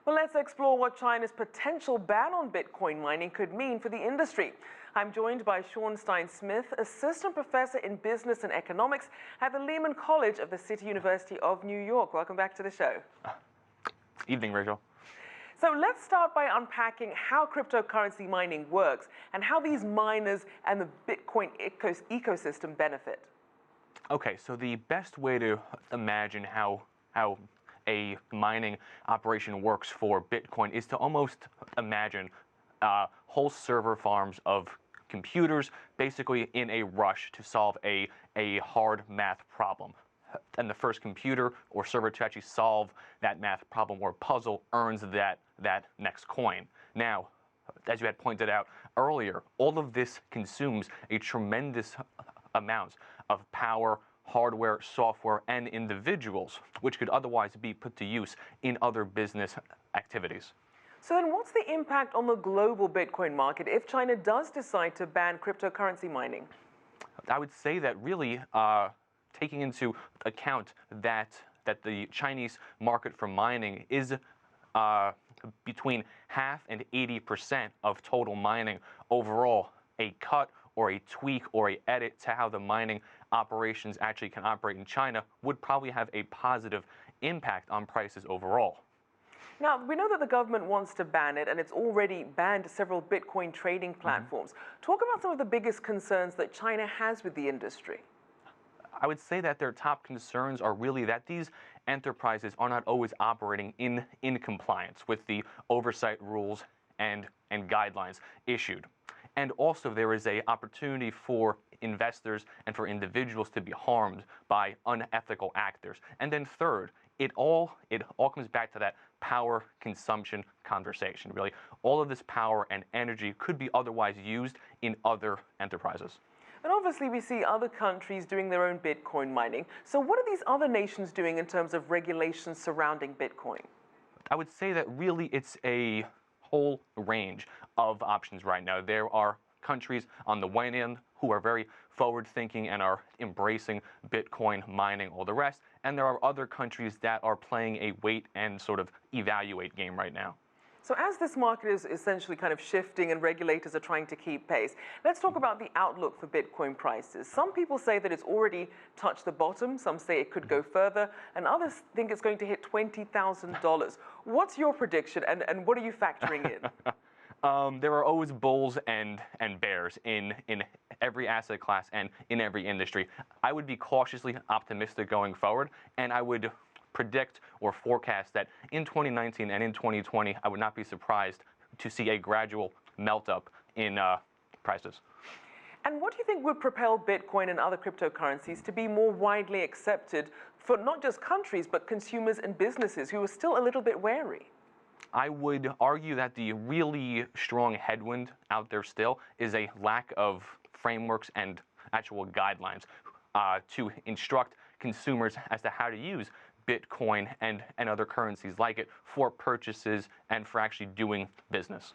Well, let's explore what China's potential ban on Bitcoin mining could mean for the industry. I'm joined by Sean Stein Smith, Assistant Professor in Business and Economics at the Lehmen College of the City University of New York. Welcome back to the show. Evening, Rachel. So let's start by unpacking how cryptocurrency mining works and how these miners and the Bitcoin ecosystem benefit. Okay, so the best way to imagine how a mining operation works for Bitcoin is to almost imagine whole server farms of computers basically in a rush to solve a hard math problem. And the first computer or server to actually solve that math problem or puzzle earns that next coin. Now, as you had pointed out earlier, all of this consumes a tremendous amount of power, hardware, software, and individuals, which could otherwise be put to use in other business activities. So then what's the impact on the global Bitcoin market if China does decide to ban cryptocurrency mining? I would say that really taking into account that the Chinese market for mining is between half and 80% of total mining overall, a cut or a tweak or a edit to how the mining operations actually can operate in China would probably have a positive impact on prices overall. Now, we know that the government wants to ban it, and it's already banned several Bitcoin trading platforms. Talk about some of the biggest concerns that China has with the industry. I would say that their top concerns are really that these enterprises are not always operating in compliance with the oversight rules and guidelines issued. And also there is an opportunity for investors and for individuals to be harmed by unethical actors. And then third, it all comes back to that power consumption conversation, really. All of this power and energy could be otherwise used in other enterprises. And obviously we see other countries doing their own Bitcoin mining. So what are these other nations doing in terms of regulations surrounding Bitcoin? I would say that really it's a whole range of options right now. There are countries on the one end who are very forward-thinking and are embracing Bitcoin mining, all the rest, and there are other countries that are playing a wait and sort of evaluate game right now. So as this market is essentially kind of shifting and regulators are trying to keep pace, let's talk about the outlook for Bitcoin prices. Some people say that it's already touched the bottom, some say it could go further, and others think it's going to hit $20,000. What's your prediction, and what are you factoring in? There are always bulls and bears in every asset class and in every industry. I would be cautiously optimistic going forward, and I would predict or forecast that in 2019 and in 2020, I would not be surprised to see a gradual melt up in prices. And what do you think would propel Bitcoin and other cryptocurrencies to be more widely accepted for not just countries, but consumers and businesses who are still a little bit wary? I would argue that the really strong headwind out there still is a lack of frameworks and actual guidelines to instruct consumers as to how to use Bitcoin and other currencies like it for purchases and for actually doing business.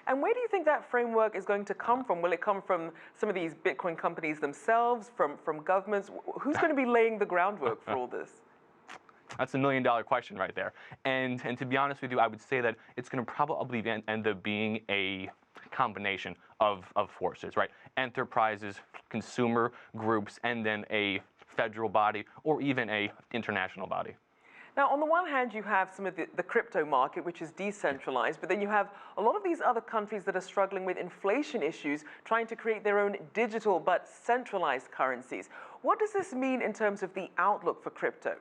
And where do you think that framework is going to come from? Will it come from some of these Bitcoin companies themselves, from governments? Who's going to be laying the groundwork for all this? That's $1 million question right there. And to be honest with you, I would say that it's going to probably end up being a combination of forces, right? Enterprises, consumer groups, and then a federal body or even a international body. Now, on the one hand, you have some of the crypto market, which is decentralized, but then you have a lot of these other countries that are struggling with inflation issues, trying to create their own digital but centralized currencies. What does this mean in terms of the outlook for crypto?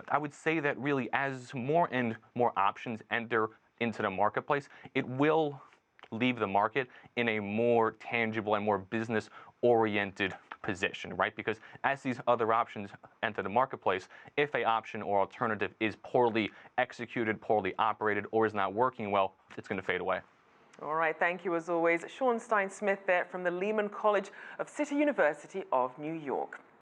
I would say that really as more and more options enter into the marketplace, it will leave the market in a more tangible and more business-oriented position, right? Because as these other options enter the marketplace, if an option or alternative is poorly executed, poorly operated, or is not working well, it's going to fade away. All right, thank you as always. Sean Stein Smith there from the Lehmen College of City University of New York.